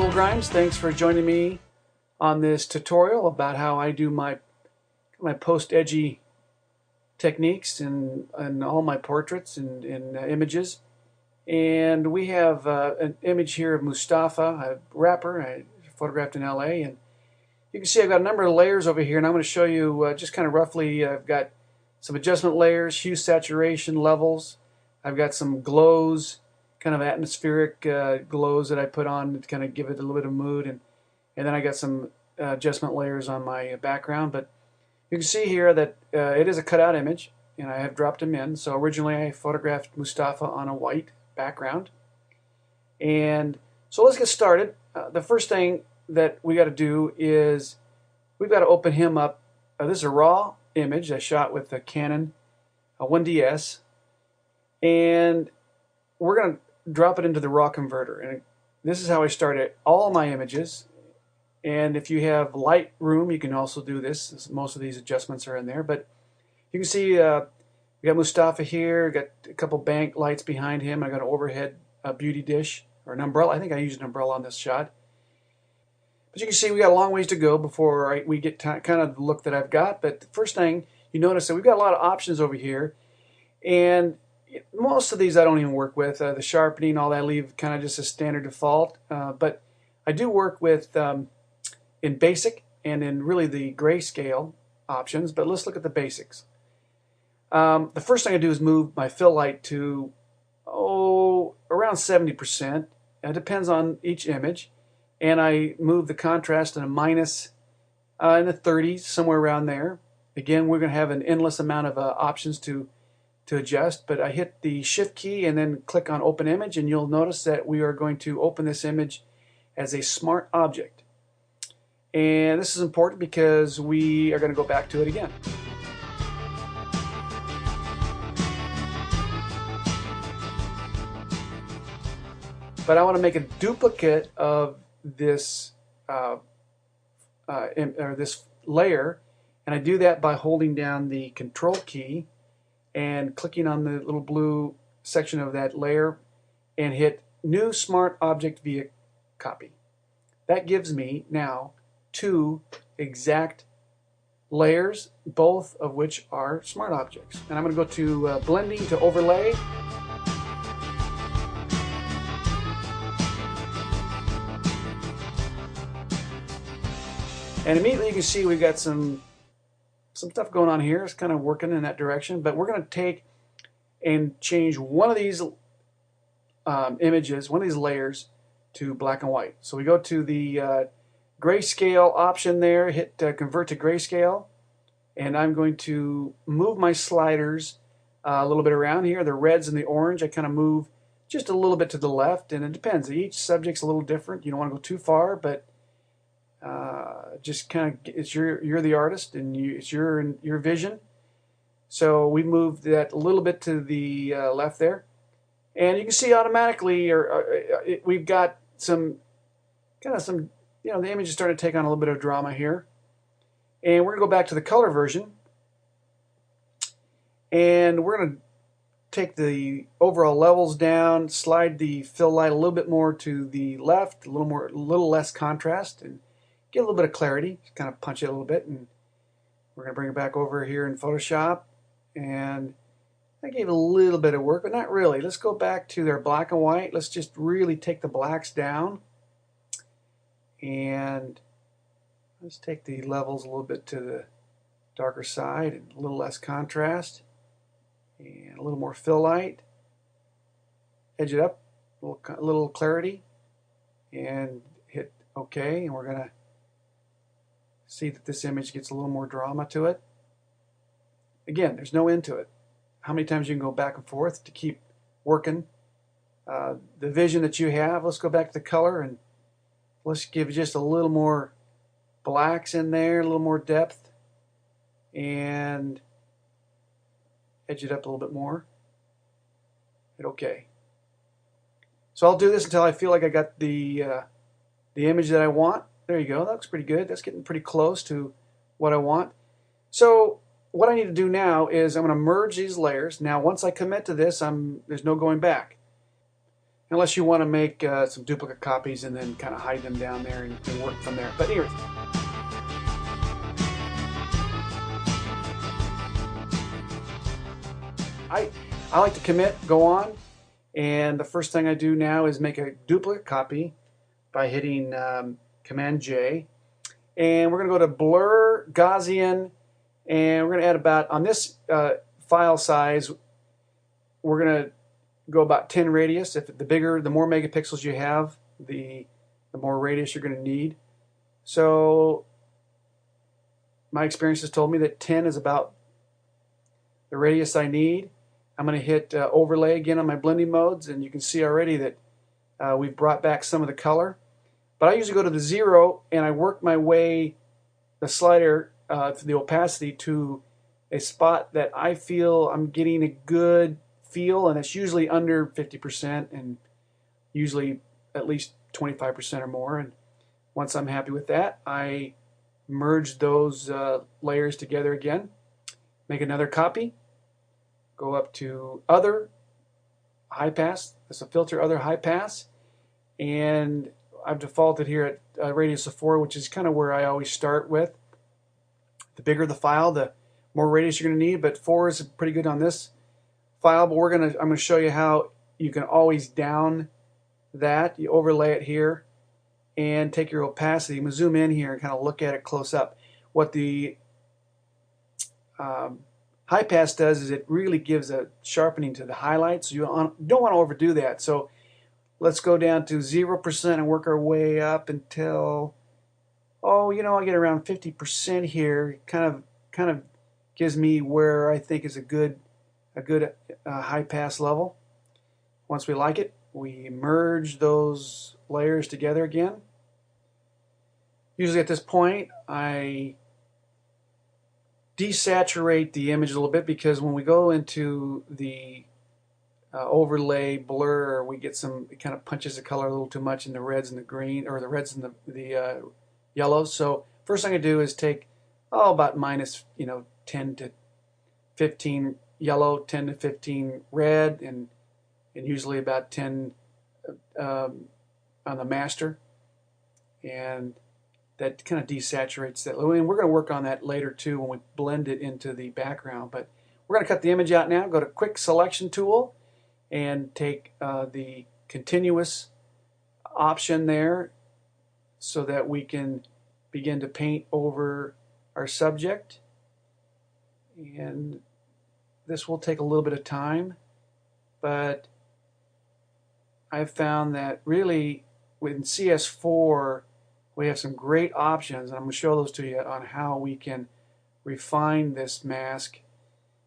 Tool Grimes. Thanks for joining me on this tutorial about how I do my post-edgy techniques in all my portraits and images. And we have an image here of Mustafa, a rapper I photographed in LA, and you can see I've got a number of layers over here, and I'm going to show you just kind of roughly. I've got some adjustment layers, hue, saturation levels. I've got some glows, kind of atmospheric glows that I put on to kind of give it a little bit of mood, and then I got some adjustment layers on my background. But you can see here that it is a cutout image, and I have dropped them in. So originally I photographed Mustafa on a white background. And so let's get started. The first thing that we got to do is we've got to open him up. This is a raw image I shot with a Canon 1DS, and we're going to drop it into the raw converter. And this is how I started all my images. And if you have Lightroom, you can also do this. Most of these adjustments are in there. But you can see we got Mustafa here, got a couple bank lights behind him. I got an overhead beauty dish or an umbrella. I think I used an umbrella on this shot. But you can see we got a long ways to go before we get kind of the look that I've got. But the first thing you notice that we've got a lot of options over here, and most of these I don't even work with. The sharpening, all that, I leave kind of just a standard default. But I do work with in basic and in really the grayscale options. But let's look at the basics. The first thing I do is move my fill light to around 70%. It depends on each image. And I move the contrast in a minus in the 30s, somewhere around there. Again, we're going to have an endless amount of options to adjust, but I hit the Shift key and then click on Open Image, and you'll notice that we are going to open this image as a smart object. And this is important because we are going to go back to it again. But I want to make a duplicate of this this layer, and I do that by holding down the Control key and clicking on the little blue section of that layer and hit New Smart Object via Copy. That gives me now two exact layers, both of which are smart objects. And I'm going to go to Blending to Overlay. And immediately you can see we've got some stuff going on here. It's kind of working in that direction. But we're going to take and change one of these images, one of these layers, to black and white. So we go to the grayscale option there, hit Convert to Grayscale. And I'm going to move my sliders a little bit around here. The reds and the orange, I kind of move just a little bit to the left. And it depends. Each subject's a little different. You don't want to go too far, but just kind of, it's you're the artist, and it's your vision. So we moved that a little bit to the left there, and you can see automatically, we've got some the image is starting to take on a little bit of drama here, and we're gonna go back to the color version, and we're gonna take the overall levels down, slide the fill light a little bit more to the left, a little less contrast, and get a little bit of clarity, just kind of punch it a little bit. And we're going to bring it back over here in Photoshop. And I gave a little bit of work, but not really. Let's go back to their black and white. Let's just really take the blacks down. And let's take the levels a little bit to the darker side, and a little less contrast. And a little more fill light. Edge it up, a little clarity. And hit OK. And we're going to see that this image gets a little more drama to it. Again, there's no end to it. How many times you can go back and forth to keep working the vision that you have. Let's go back to the color, and let's give just a little more blacks in there, a little more depth, and edge it up a little bit more. Hit OK. So I'll do this until I feel like I got the image that I want. There you go. That looks pretty good. That's getting pretty close to what I want. So what I need to do now is I'm going to merge these layers. Now once I commit to this, there's no going back. unless you want to make some duplicate copies and then kind of hide them down there and work from there. But anyways, I like to commit, go on, and the first thing I do now is make a duplicate copy by hitting Command J, and we're going to go to Blur, Gaussian, and we're going to add about, on this file size, we're going to go about 10 radius. If the bigger, the more megapixels you have, the more radius you're going to need. So my experience has told me that 10 is about the radius I need. I'm going to hit overlay again on my blending modes, and you can see already that we've brought back some of the color. But I usually go to the 0 and I work my way, the slider, to the opacity to a spot that I feel I'm getting a good feel, and it's usually under 50% and usually at least 25% or more. And once I'm happy with that, I merge those layers together again, make another copy, go up to Other, High Pass, that's a filter, Other, High Pass, and I've defaulted here at a radius of 4, which is kind of where I always start with. The bigger the file, the more radius you're going to need, but 4 is pretty good on this file. But I'm going to show you how you can always down that. You overlay it here and take your opacity. I'm going to zoom in here and kind of look at it close up. What the high pass does is it really gives a sharpening to the highlights. So you don't want to overdo that. So let's go down to 0% and work our way up until, oh, you know, I get around 50% here. Kind of gives me where I think is a good high pass level. Once we like it, we merge those layers together again. Usually at this point, I desaturate the image a little bit, because when we go into the overlay blur, we get some, it kind of punches the color a little too much in the reds and the green, or the reds and the yellows. So first thing I do is take about minus 10 to 15 yellow, 10 to 15 red, and usually about 10 on the master, and that kind of desaturates that. And we're going to work on that later too when we blend it into the background. But we're going to cut the image out now. Go to Quick Selection Tool and take the continuous option there so that we can begin to paint over our subject. And this will take a little bit of time, but I've found that really with CS4 we have some great options, and I'm going to show those to you on how we can refine this mask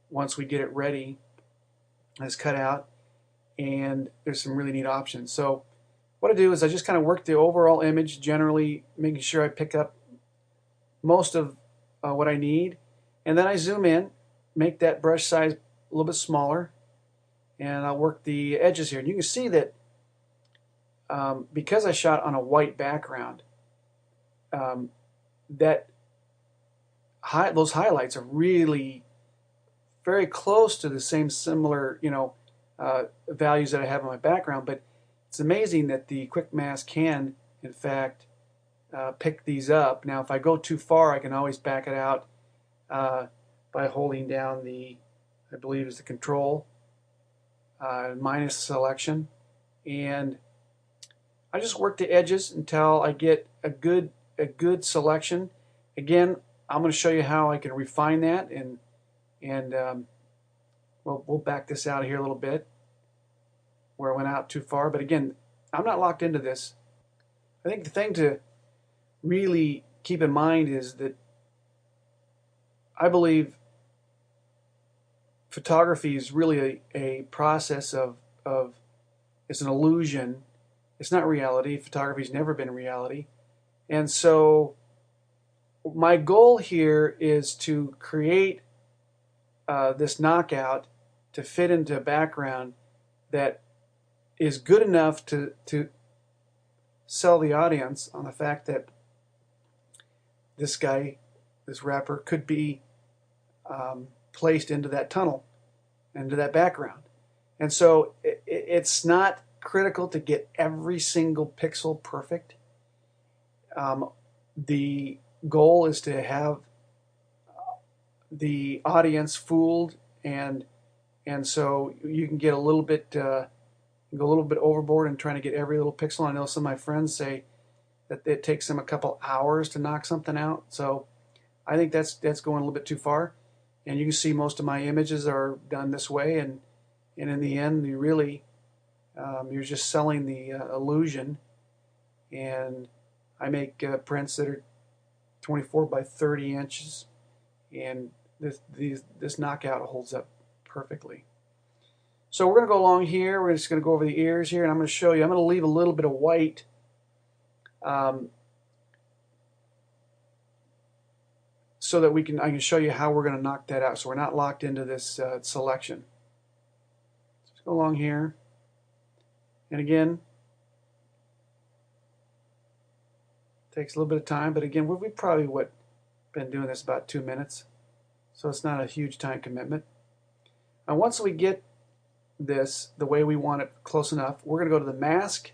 once we get it ready. It's cut out, and there's some really neat options. So what I do is I just kind of work the overall image, generally making sure I pick up most of what I need, and then I zoom in, make that brush size a little bit smaller, and I'll work the edges here. And you can see that because I shot on a white background, those highlights are really very close to the same similar values that I have on my background. But it's amazing that the quick mask can in fact pick these up. Now if I go too far, I can always back it out by holding down the, I believe is the control minus selection, and I just work the edges until I get a good selection. Again, I'm going to show you how I can refine that, and we'll back this out of here a little bit where I went out too far. But again, I'm not locked into this. I think the thing to really keep in mind is that I believe photography is really a process of it's an illusion. It's not reality. Photography's never been reality. And so my goal here is to create this knockout to fit into a background that is good enough to sell the audience on the fact that this guy, this rapper, could be placed into that tunnel, into that background. And so it's not critical to get every single pixel perfect. The goal is to have the audience fooled, and so you can get a little bit go a little bit overboard in trying to get every little pixel. I know some of my friends say that it takes them a couple hours to knock something out. So I think that's going a little bit too far. And you can see most of my images are done this way, and in the end, you really you're just selling the illusion. And I make prints that are 24 by 30 inches, and this knockout holds up perfectly. So we're going to go along here. We're just going to go over the ears here, and I'm going to show you. I'm going to leave a little bit of white so that I can show you how we're going to knock that out. So we're not locked into this selection. Let's go along here, and again, takes a little bit of time, but again, we've probably been doing this about 2 minutes, so it's not a huge time commitment. And once we get this the way we want it close enough, we're going to go to the mask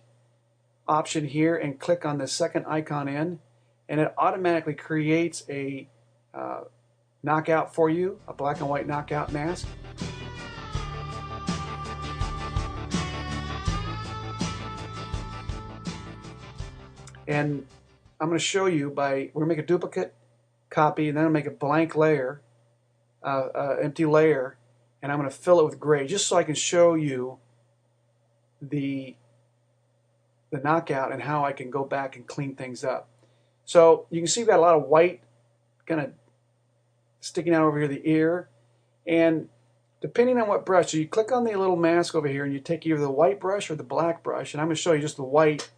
option here and click on the second icon in, and it automatically creates a knockout for you, a black and white knockout mask. And I'm going to show you we're going to make a duplicate copy, and then I'll make a blank layer, empty layer, and I'm going to fill it with gray just so I can show you the knockout and how I can go back and clean things up. So you can see we've got a lot of white kind of sticking out over here the ear, and depending on what brush, so you click on the little mask over here and you take either the white brush or the black brush, and I'm going to show you just the white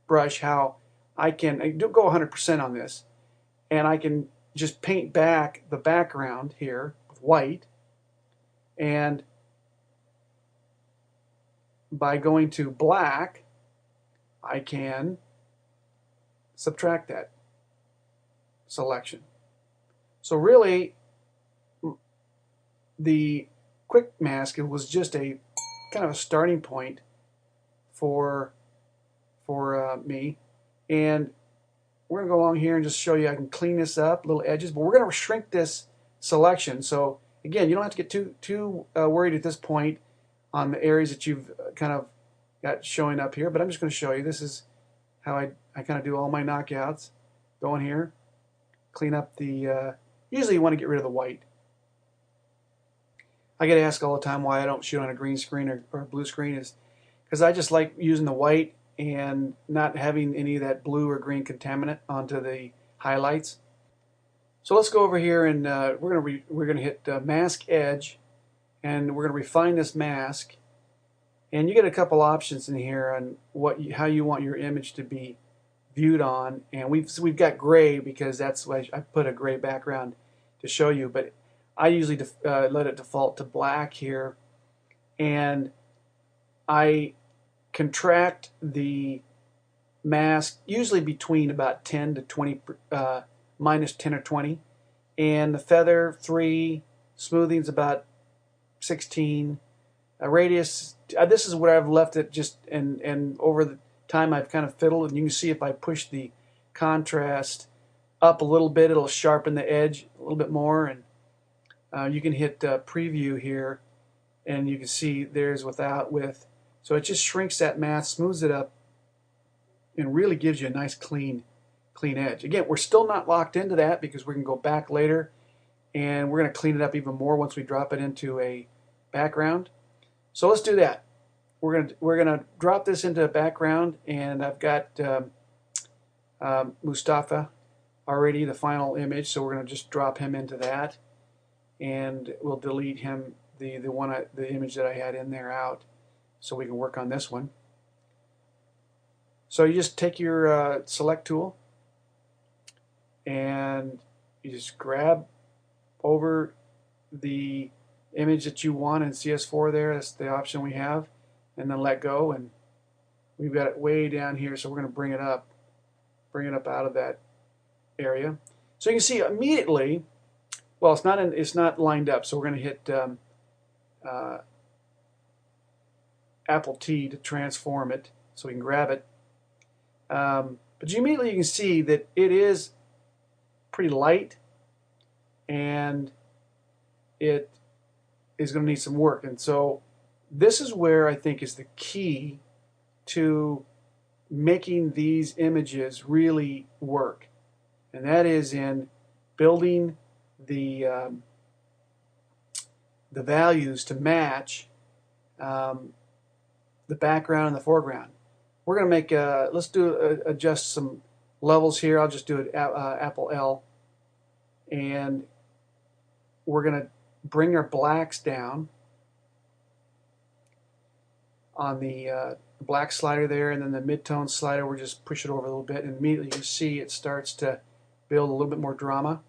brush how I do go 100% on this, and I can just paint back the background here with white, and by going to black I can subtract that selection. So really the quick mask, it was just a kind of a starting point for me, and we're going to go along here and just show you I can clean this up, little edges, but we're going to shrink this selection. So again, you don't have to get too worried at this point on the areas that you've kind of got showing up here, but I'm just going to show you. This is how I kind of do all my knockouts. Go in here, clean up the, usually you want to get rid of the white. I get asked all the time why I don't shoot on a green screen or a blue screen, is because I just like using the white and not having any of that blue or green contaminant onto the highlights. So let's go over here, and we're gonna hit mask edge, and we're gonna refine this mask. And you get a couple options in here on how you want your image to be viewed on. And we've got gray because that's why I put a gray background to show you. But I usually let it default to black here, and I contract the mask usually between about 10 to 20, minus 10 or 20, and the feather 3, smoothing's about 16, radius. This is where I've left it just, and over the time I've kind of fiddled, and you can see if I push the contrast up a little bit, it'll sharpen the edge a little bit more, and you can hit preview here, and you can see there's without, with. So it just shrinks that mask, smooths it up, and really gives you a nice clean edge. Again, we're still not locked into that because we can go back later, and we're going to clean it up even more once we drop it into a background. So let's do that. We're gonna drop this into a background, and I've got Mustafa already, the final image, so we're going to just drop him into that, and we'll delete him, the image that I had in there, out, so we can work on this one. So you just take your select tool and you just grab over the image that you want in CS4 there. That's the option we have, and then let go, and we've got it way down here, so we're going to bring it up out of that area. So you can see immediately, well, it's not lined up, so we're going to hit Apple T to transform it so we can grab it. But immediately you can see that it is pretty light and it is going to need some work. And so this is where I think is the key to making these images really work. And that is in building the values to match the background and the foreground. We're going to make, let's adjust some levels here. I'll just do it Apple L. And we're going to bring our blacks down on the black slider there, and then the mid-tone slider, we'll just push it over a little bit, and immediately you see it starts to build a little bit more drama.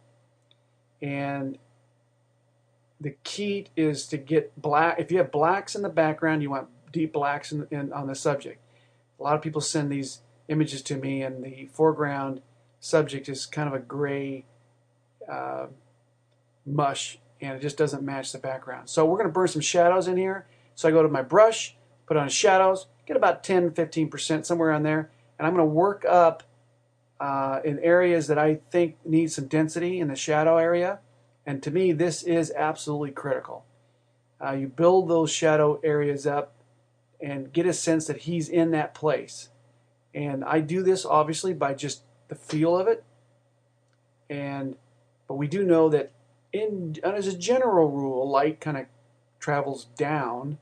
And the key is to get black. If you have blacks in the background, you want deep blacks on the subject. A lot of people send these images to me, and the foreground subject is kind of a gray mush, and it just doesn't match the background. So we're going to burn some shadows in here. So I go to my brush, put on shadows, get about 10-15%, somewhere on there, and I'm going to work up in areas that I think need some density in the shadow area. And to me, this is absolutely critical. You build those shadow areas up and get a sense that he's in that place. And I do this obviously by just the feel of it. But we do know that as a general rule, light kind of travels down.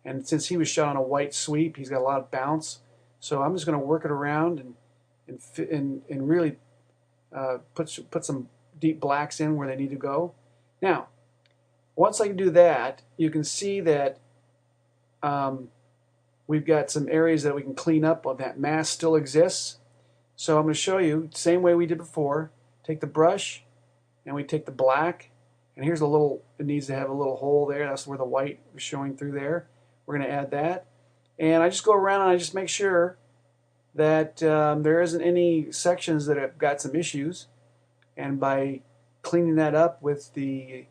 And since he was shot on a white sweep, he's got a lot of bounce. So I'm just going to work it around and really put some deep blacks in where they need to go. Now, once I do that, you can see that we've got some areas that we can clean up. That mask still exists. So I'm going to show you, same way we did before. Take the brush, and we take the black, and here's a little, it needs to have a little hole there. That's where the white is showing through there. We're going to add that. And I just go around and I just make sure that there isn't any sections that have got some issues. And by cleaning that up with that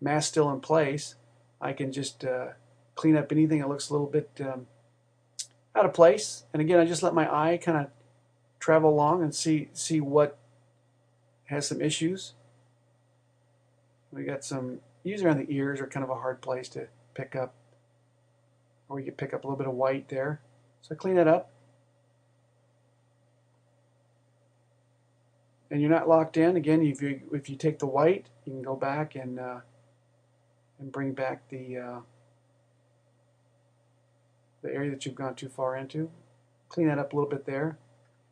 mask still in place, I can just clean up anything that looks a little bit out of place. And again, I just let my eye kind of travel along and see what has some issues. We got some, usually around the ears are kind of a hard place to pick up, or you can pick up a little bit of white there. So I clean that up. And you're not locked in. Again, if you take the white, you can go back and bring back the area that you've gone too far into. Clean that up a little bit there.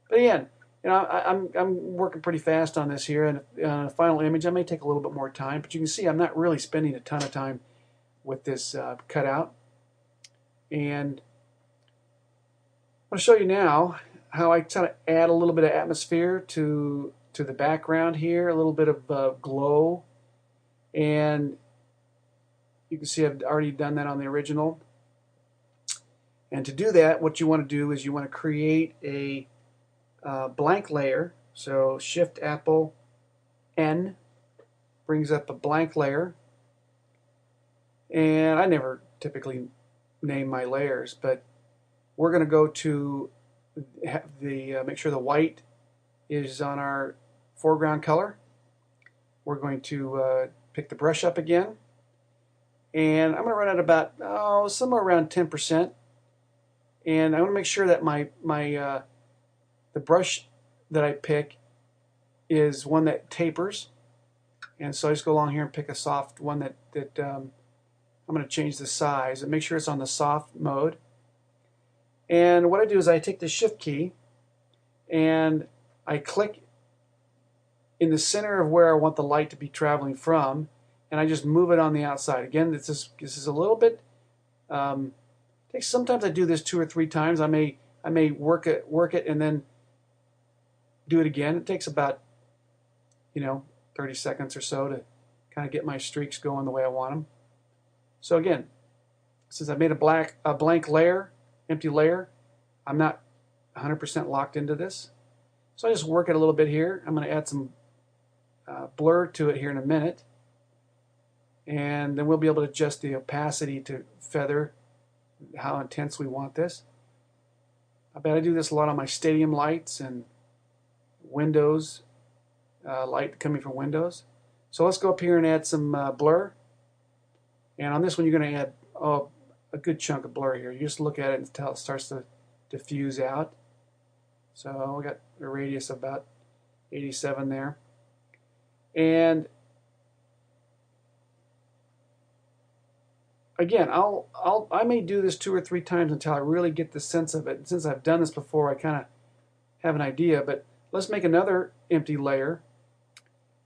But again, you know, I'm working pretty fast on this here, and on a final image I may take a little bit more time, but you can see I'm not really spending a ton of time with this cutout. And I'm going to show you now how I kind of add a little bit of atmosphere to the background here, a little bit of glow. And you can see I've already done that on the original. And to do that, what you want to do is you want to create a blank layer. So Shift Apple N brings up a blank layer. And I never typically name my layers, but we're going to go to make sure the white is on our foreground color. We're going to pick the brush up again, and I'm going to run at about somewhere around 10%. And I want to make sure that the brush that I pick is one that tapers, and so I just go along here and pick a soft one that I'm going to change the size and make sure it's on the soft mode. And what I do is I take the Shift key and I click in the center of where I want the light to be traveling from, and I just move it on the outside. Again, this is a little bit. Sometimes I do this 2 or 3 times. I may work it and then do it again. It takes about 30 seconds or so to kind of get my streaks going the way I want them. So again, since I made a blank layer, empty layer, I'm not 100% locked into this. So I just work it a little bit here. I'm going to add some blur to it here in a minute. and then we'll be able to adjust the opacity to feather how intense we want this. I bet I do this a lot on my stadium lights and windows, light coming from windows. So let's go up here and add some blur. And on this one, you're going to add a good chunk of blur here. You just look at it until it starts to diffuse out. So we got a radius of about 87 there. And again, I may do this 2 or 3 times until I really get the sense of it. And since I've done this before, I kind of have an idea. But let's make another empty layer.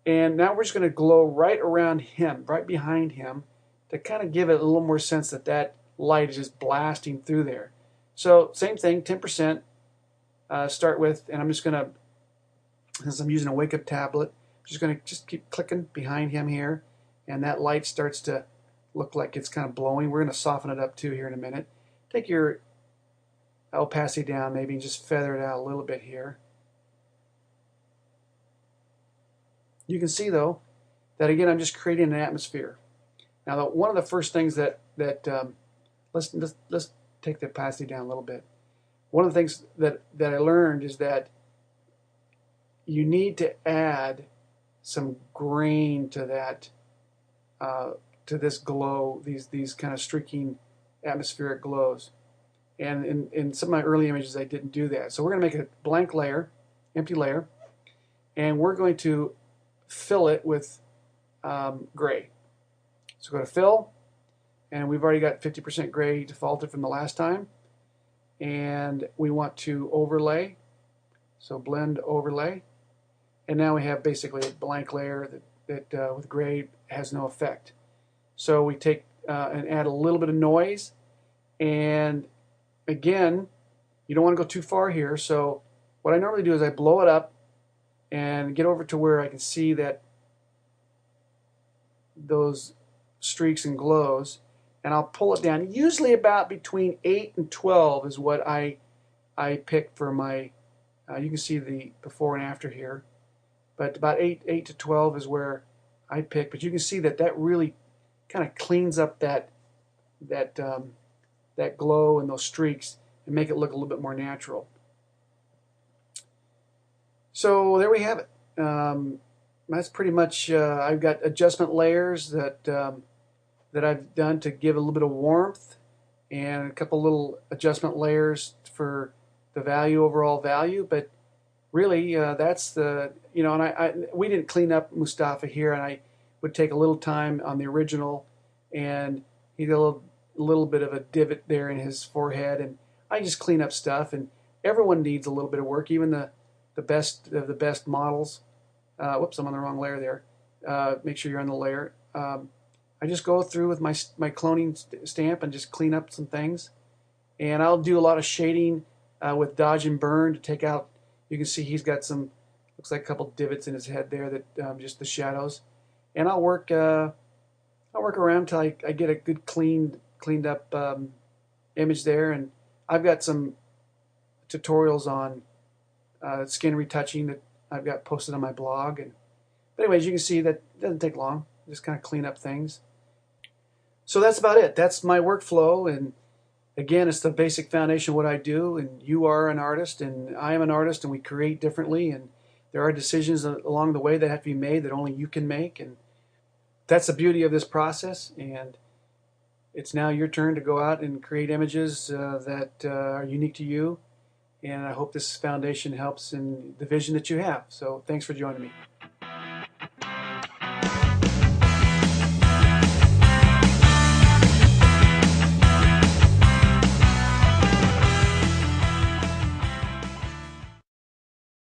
And now we're just going to glow right around him, right behind him, to kind of give it a little more sense that that light is just blasting through there. So same thing, 10%. Start with, and I'm just going to, since I'm using a wake-up tablet, just going to keep clicking behind him here, and that light starts to look like it's kind of blowing. We're going to soften it up too here in a minute. Take your opacity down maybe and just feather it out a little bit here. You can see though that again I'm just creating an atmosphere. Now one of the first things that let's take the opacity down a little bit. One of the things that I learned is that you need to add some grain to that to this glow, these kind of streaking atmospheric glows. And in some of my early images I didn't do that. So we're going to make a blank layer, empty layer, and we're going to fill it with gray. So go to fill, and we've already got 50% gray defaulted from the last time. And we want to overlay, so blend overlay. And now we have basically a blank layer that with gray has no effect. So we take and add a little bit of noise, and again, you don't want to go too far here. So what I normally do is I blow it up and get over to where I can see that those streaks and glows, and I'll pull it down. Usually about between 8 and 12 is what I pick for my, you can see the before and after here, but about 8 to 12 is where I pick. But you can see that really kind of cleans up that glow and those streaks and make it look a little bit more natural. So there we have it. That's pretty much, I've got adjustment layers that I've done to give a little bit of warmth, and a couple little adjustment layers for the overall value. But really, that's the, and we didn't clean up Mustafa here, and I would take a little time on the original, and he got a little bit of a divot there in his forehead, and I just clean up stuff. And everyone needs a little bit of work, even the best of the best models. Whoops, I'm on the wrong layer there. Make sure you're on the layer. I just go through with my cloning stamp and just clean up some things. And I'll do a lot of shading with dodge and burn to take out, you can see he's got some, looks like a couple divots in his head there, that just the shadows. And I'll work around until I get a good cleaned up image there. And I've got some tutorials on skin retouching that I've got posted on my blog. But anyways, you can see that it doesn't take long. Just kind of clean up things. So that's about it. That's my workflow. And again, it's the basic foundation of what I do. And you are an artist, and I am an artist, and we create differently. And there are decisions along the way that have to be made that only you can make. And that's the beauty of this process. And it's now your turn to go out and create images that are unique to you. And I hope this foundation helps in the vision that you have. So thanks for joining me.